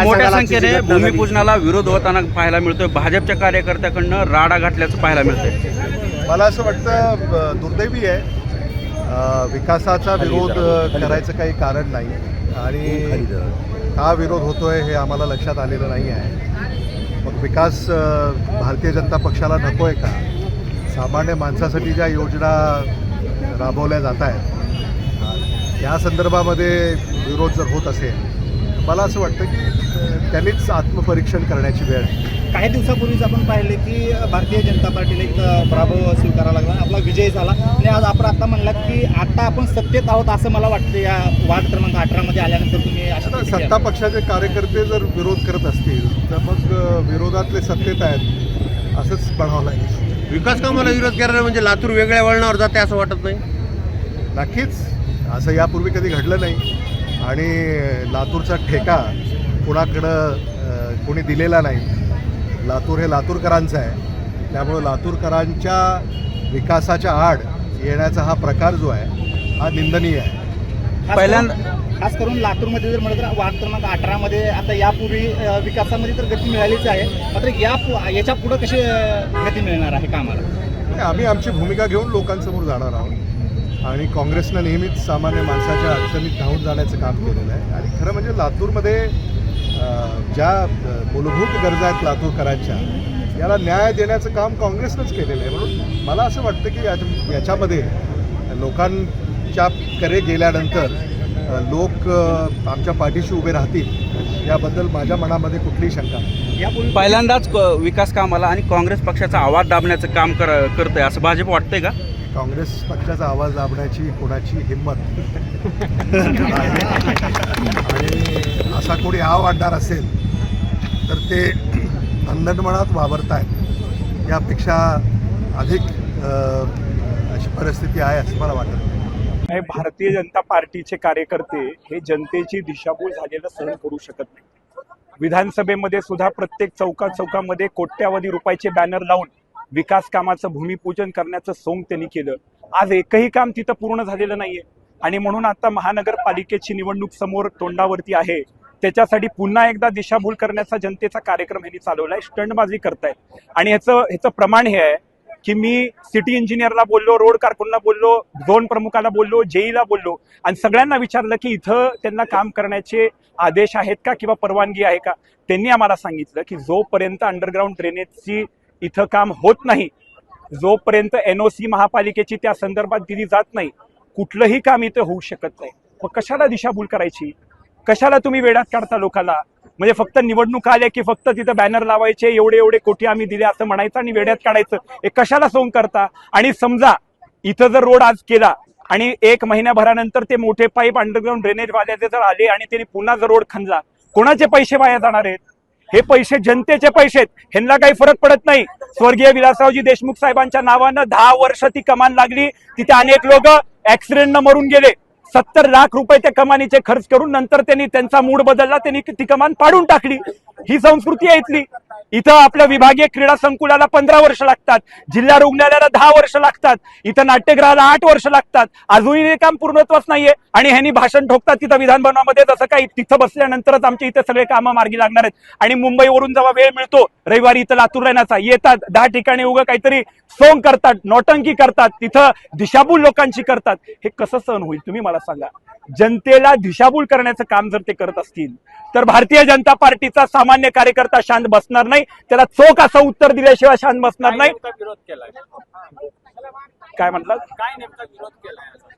मोठ्या संख्येने भूमिपूजनाला विरोध होताना पाहायला मिळतोय। भाजपच्या कार्यकर्त्याकडनं राडा घातल्याचं पाहायला मिळतंय। मला असं वाटतं दुर्दैवी आहे, विकासाचा विरोध करायचं काही कारण नाही आणि का विरोध होतोय हे आम्हाला लक्षात आलेलं नाही आहे। मग विकास भारतीय जनता पक्षाला नको आहे का? सामान्य माणसासाठी ज्या योजना राबवल्या जात आहेत या संदर्भामध्ये विरोध जर होत असेल, मला असं वाटतं की त्यांनीच आत्मपरीक्षण करण्याची वेळ आहे। काही दिवसापूर्वीच आपण पाहिले की भारतीय जनता पार्टीला एक पराभव स्वीकारावा लागला, आपला विजय झाला आणि आज आपण आता म्हणलात की आता आपण सत्तेत आहोत असं मला वाटतं। या वाद क्रमांक 18 मध्ये आल्यानंतर तुम्ही आता सत्ता पक्षाचे कार्यकर्ते जर विरोध करत असतील तर मग विरोधातले सत्तेत आहेत असंच म्हणावं लागेल। विकास कामाला विरोध करायला म्हणजे लातूर वेगळ्या वळणावर जाते असं वाटत नाही? नक्कीच असं यापूर्वी कधी घडलं नाही आणि लातूरचा ठेका कुणाकडं कोणी दिलेला नाही। लातूर हे लातूरकरांचं आहे, त्यामुळे लातूरकरांच्या विकासाच्या आड येण्याचा हा प्रकार जो आहे हा निंदनीय आहे। पहिल्यांदा खास करून लातूरमध्ये जर म्हटलं तर वाद क्रमांक 18 मध्ये आता यापूर्वी विकासामध्ये तर गती मिळालीच आहे, मात्र याच्या पुढे कशी गती मिळणार आहे कामाला? आम्ही आमची भूमिका घेऊन लोकांसमोर जाणार आहोत आणि काँग्रेसनं नेहमीच सामान्य माणसाच्या अडचणीत धावून जाण्याचं काम केलेलं आहे आणि खरं म्हणजे लातूरमध्ये ज्या मूलभूत गरजा आहेत लातूरकरांच्या याला न्याय देण्याचं काम काँग्रेसनंच केलेलं आहे। म्हणून मला असं वाटतं की याच्यामध्ये लोकांच्या कडे गेल्यानंतर लोक आमच्या पाठीशी उभे राहतील याबद्दल माझ्या मनामध्ये कुठलीही शंका नाही। पहिल्यांदाच विकास कामाला आणि काँग्रेस पक्षाचा आवाज दाबण्याचं काम करतंय असं भाजप वाटतंय का? काँग्रेस पक्षाचा आवाज दाबण्याची कोणाची हिंमत आणि असा कोणी आव आणणार असेल तर ते अंधनमनात वावरत आहेत, यापेक्षा अधिक अशी परिस्थिती आहे असं मला वाटतं। भारतीय जनता पार्टीचे कार्यकर्ते हे जनतेची दिशाभूल झालेलं सहन करू शकत नाही। विधानसभेमध्ये सुद्धा प्रत्येक चौकामध्ये कोट्यावधी रुपयाचे बॅनर लावून विकास कामाचं भूमिपूजन करण्याचं सोंग त्यांनी केलं। आज एकही काम तिथं पूर्ण झालेलं नाहीये आणि म्हणून आता महानगरपालिकेची निवडणूक समोर तोंडावरती आहे, त्याच्यासाठी पुन्हा एकदा दिशाभूल करण्याचा जनतेचा कार्यक्रम यांनी चालवलाय। स्टंटबाजी करतायत आणि ह्याचं प्रमाण हे आहे की मी सिटी इंजिनियरला बोललो, रोड कारकुनला बोललो, झोन प्रमुखाला बोललो, जेईला बोललो आणि सगळ्यांना विचारलं की इथं त्यांना काम करण्याचे आदेश आहेत का किंवा परवानगी आहे का. त्यांनी आम्हाला सांगितलं की जोपर्यंत अंडरग्राऊंड ड्रेनेजची इथं काम होत नाही, जोपर्यंत NOC महापालिकेची त्या संदर्भात दिली जात नाही, कुठलंही काम इथं होऊ शकत नाही. मग कशाला दिशाभूल करायची, कशाला तुम्ही वेड्यात काढता लोकांना. म्हणजे फक्त निवडणूक आल्या की फक्त तिथं बॅनर लावायचे, एवढे एवढे कोटी आम्ही दिले असं म्हणायचं आणि वेड्यात काढायचं. हे कशाला सोंग करता. आणि समजा इथं जर रोड आज केला आणि 1 महिन्याभरानंतर ते मोठे पाईप अंडरग्राऊंड ड्रेनेज वाल्याचे जर आले आणि त्यांनी पुन्हा जर रोड खणला, कोणाचे पैसे वाया जाणार आहेत. हे पैसे जनतेचे पैसे आहेत, ह्यांना काही फरक पडत नाही. स्वर्गीय विलासरावजी देशमुख साहेबांच्या नावानं 10 वर्ष ती कमान लागली, तिथे अनेक लोक ऍक्सिडेंटनं मरून गेले. 70 लाख रुपये त्या कमानीचे खर्च करून नंतर त्यांनी त्यांचा मूड बदलला, त्यांनी ती कमान पाडून टाकली. ही संस्कृती आहे इथली. इथं आपल्या विभागीय क्रीडा संकुलाला 15 वर्ष लागतात, जिल्हा रुग्णालयाला 10 वर्ष लागतात, इथं नाट्यगृहाला 8 वर्ष लागतात. अजूनही हे काम पूर्णत्वच नाहीये आणि ह्यांनी भाषण ठोकतात तिथं विधान भवनामध्ये, जसं काही तिथं बसल्यानंतरच आमच्या इथे सगळे कामं मार्गी लागणार आहेत. आणि मुंबईवरून जेव्हा वेळ मिळतो रविवारी इथं लातूर येण्याचा, येतात 10 ठिकाणी उगं काहीतरी सोंग करतात, नौटंकी करतात, तिथं दिशाभूल लोकांची करतात. हे कसं सहन होईल तुम्ही मला सांगा. जनतेला दिशाभूल करण्याचं काम जर ते करत असतील तर भारतीय जनता पार्टीचा सामान्य कार्यकर्ता शांत बसणार नाही. त्याला चोख असं उत्तर दिल्याशिवाय शांत बसणार नाही. काय म्हटलं, काय नेमका विरोध केलाय?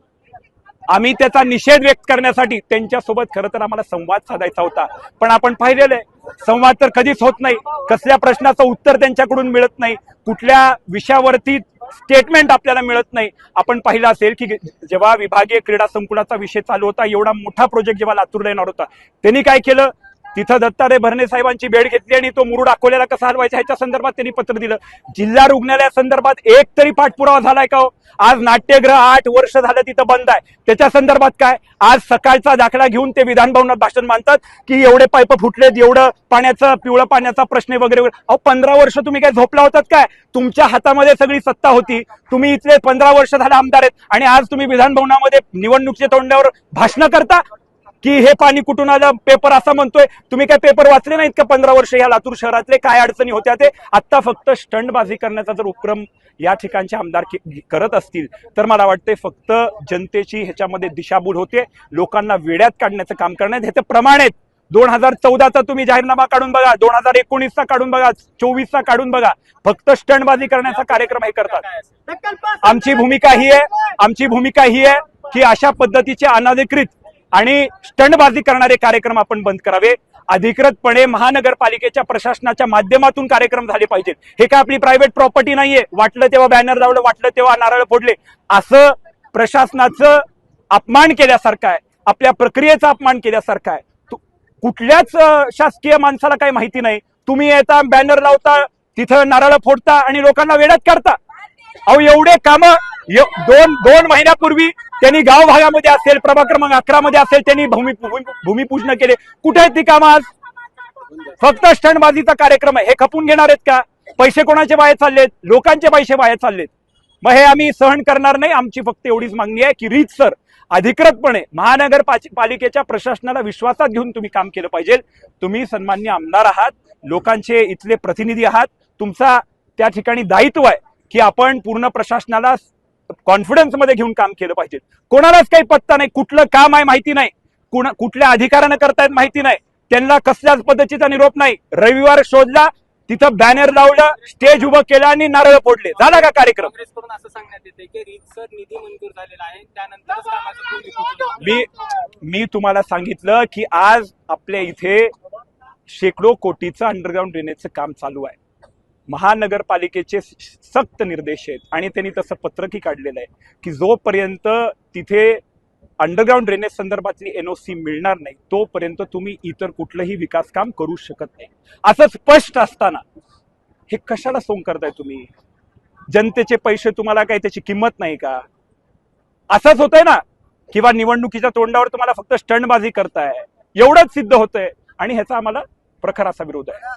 आम्ही त्याचा निषेध व्यक्त करण्यासाठी त्यांच्यासोबत खरं तर आम्हाला संवाद साधायचा होता, पण आपण पाहिलेलं आहे संवाद तर कधीच होत नाही. कसल्या प्रश्नाचं उत्तर त्यांच्याकडून मिळत नाही, कुठल्या विषयावरती स्टेटमेंट आपल्याला मिळत नाही. आपण पाहिलं असेल की जेव्हा विभागीय क्रीडा संकुलाचा विषय चालू होता, एवढा मोठा प्रोजेक्ट जेव्हा लातूरला येणार होता, त्यांनी काय केलं, तिथं दत्तात्रय भरणे साहेबांची भेट घेतली आणि तो मुरुड अकोल्याला कसा हलवायचा ह्याच्या संदर्भात त्यांनी पत्र दिलं. जिल्हा रुग्णालया संदर्भात एक तरी पाठपुरावा झालाय का हो? आज नाट्यगृह 8 वर्ष झालं तिथं बंद आहे, त्याच्या संदर्भात काय? आज सकाळचा दाखला घेऊन ते विधान भवनात भाषण मांडतात की एवढे पाईप फुटलेत, एवढं पाण्याचं पिवळं पाण्याचा प्रश्न वगैरे वगैरे. अहो 15 वर्ष तुम्ही काय झोपला होतात काय? तुमच्या हातामध्ये सगळी सत्ता होती, तुम्ही इथले 15 वर्ष झाले आमदार आहेत आणि आज तुम्ही विधान भवनामध्ये निवडणुकीच्या तोंडावर भाषण करता की हे पाणी कुठून आलं, पेपर असा म्हणतोय. तुम्ही काय पेपर वाचले नाहीत का 15 वर्ष या लातूर शहरातले काय अडचणी होत्या ते? आता फक्त स्टंटबाजी करण्याचा जर उपक्रम या ठिकाणचे आमदार करत असतील तर मला वाटतंय फक्त जनतेची ह्याच्यामध्ये दिशाभूल होते, लोकांना वेड्यात काढण्याचं काम करण्यात. ह्याचे प्रमाण आहेत. 2014चा तुम्ही जाहीरनामा काढून बघा, 2019चा काढून बघा, 24चा काढून बघा. फक्त स्टंटबाजी करण्याचा कार्यक्रम हे करतात. आमची भूमिका ही आहे की अशा पद्धतीचे अनधिकृत आणि स्टंटबाजी करणारे कार्यक्रम आपण बंद करावे. अधिकृतपणे महानगरपालिकेच्या प्रशासनाच्या माध्यमातून कार्यक्रम झाले पाहिजेत. हे काय आपली प्रायव्हेट प्रॉपर्टी नाहीये, वाटलं तेव्हा बॅनर लावलं, वाटलं तेव्हा नारळ फोडले, असं प्रशासनाचं अपमान केल्यासारखं आहे, आपल्या प्रक्रियेचा अपमान केल्यासारखं आहे. कुठल्याच शासकीय माणसाला काही माहिती नाही. तुम्ही येता, बॅनर लावता, तिथं नारळ फोडता आणि लोकांना वेड्यात काढता. अहो एवढे काम दोन महिन्यापूर्वी त्यांनी गाव भागामध्ये असेल, प्रभाग क्रमांक 11 मध्ये असेल, त्यांनी भूमिपूजन केले. कुठे आहेत ती कामं आज? फक्त स्टंटबाजीचा कार्यक्रम आहे. हे खपून घेणार आहेत का? पैसे कोणाचे वाया चाललेत? लोकांचे पैसे वाया चाललेत. मग हे आम्ही सहन करणार नाही. आमची फक्त एवढीच मागणी आहे की रीतसर अधिकृतपणे महानगरपालिकेच्या प्रशासनाला विश्वासात घेऊन तुम्ही काम केलं पाहिजे. तुम्ही सन्माननीय आमदार आहात, लोकांचे इथले प्रतिनिधी आहात, तुमचा त्या ठिकाणी दायित्व आहे की आपण पूर्ण प्रशासनाला कॉन्फिडन्स मध्ये घेऊन काम केलं पाहिजे. कोणालाच काही पत्ता नाही, कुठलं काम आहे माहिती नाही, कुठल्या अधिकाऱ्यानं करतायत माहिती नाही, त्यांना कसल्याच पद्धतीचा निरोप नाही. रविवार शोधला, तिथं बॅनर लावलं, स्टेज उभं केलं आणि नारळ फोडले, झाला का कार्यक्रम? काँग्रेसकडून असं सांगण्यात येते की रीतसर निधी मंजूर झालेला आहे, त्यानंतरच कामाचं भूमिपूजन. मी तुम्हाला सांगितलं की आज आपल्या इथे शेकडो कोटीचं अंडरग्राऊंड ड्रेनेजचं काम चालू आहे. महानगरपालिकेचे सक्त निर्देश आहेत आणि त्यांनी तसं पत्रकही काढलेलं आहे की जोपर्यंत तिथे अंडरग्राऊंड ड्रेनेज संदर्भातली NOC मिळणार नाही तोपर्यंत तुम्ही इतर कुठलंही विकास काम करू शकत नाही. असं स्पष्ट असताना हे कशाला सोंग करताय तुम्ही? जनतेचे पैसे तुम्हाला काय त्याची किंमत नाही का? असंच होतंय ना, किंवा निवडणुकीच्या तोंडावर तुम्हाला फक्त स्टंटबाजी करताय, एवढंच सिद्ध होतंय आणि ह्याचा आम्हाला प्रखर असा विरोध आहे.